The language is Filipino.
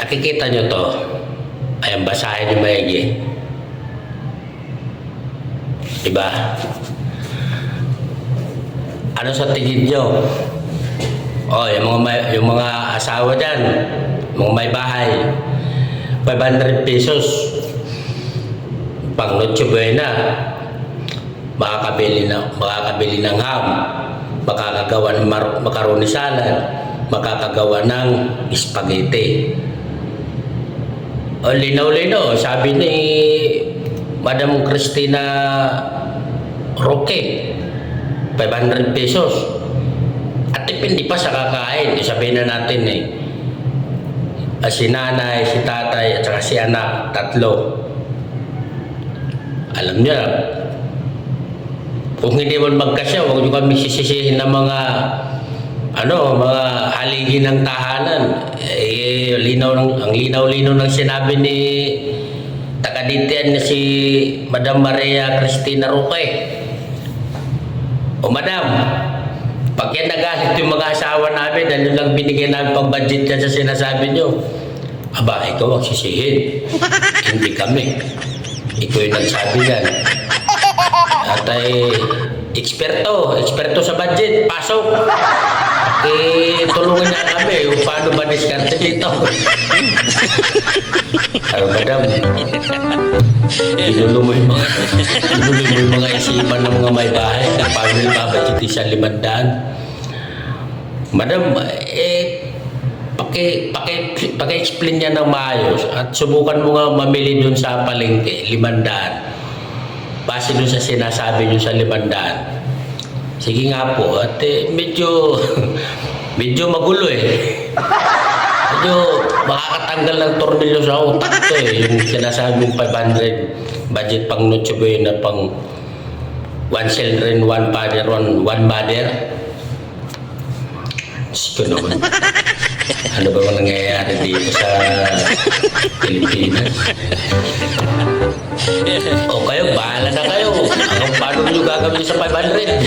Nakikita nyo to. Ayan, basahin nyo maigi. Diba? Ano sa tingin nyo? Oh, yung mga asawa dyan, mga may bahay, 500 pesos. Pang Noche Buena, makakabili ng ham, makakagawa ng macaroni salad, makakagawa ng spaghetti. O, linaw-linaw, sabi ni Madam Cristina Roque, 500 pesos. At hindi pa sa kakain, sabihin na natin si nanay, si tatay, at saka si anak, 3. Alam niya, kung hindi man magkasya, huwag niyo kami sisisihin ng mga mga haligi ng tahanan. Ang linaw-linaw ng sinabi ni taga-Ditian na si Madam Maria Cristina Roque. O madam, pag yan nagalit yung mga asawa namin, ano lang binigyan namin pang budget yan sa sinasabi nyo, aba, ikaw ang sisihin. Hindi kami. Ikaw yung nagsabi yan. At ay, eksperto sa budget, pasok. Tulungan niya kami kung paano ba diskarte dito. Pero madam, inulo mo yung mga isipan ng mga may bahay na paano ibabudget sa 500. Madam, paki-explain niya ng maayos at subukan mo nga mamili dun sa palengke, 500. Base dun sa sinasabi nyo sa 500. Sige nga po, at medyo magulo Medyo makakatanggal ng tornilyo sa utak ko yung sinasabi mong 500 budget pang Noche Buena, pang 1 children, 1 father, 1 mother. Sige naman. Ano ba ang nangyayari dito sa Pilipinas? O kayo, bahala na kayo. Paano nyo gagawin sa 500?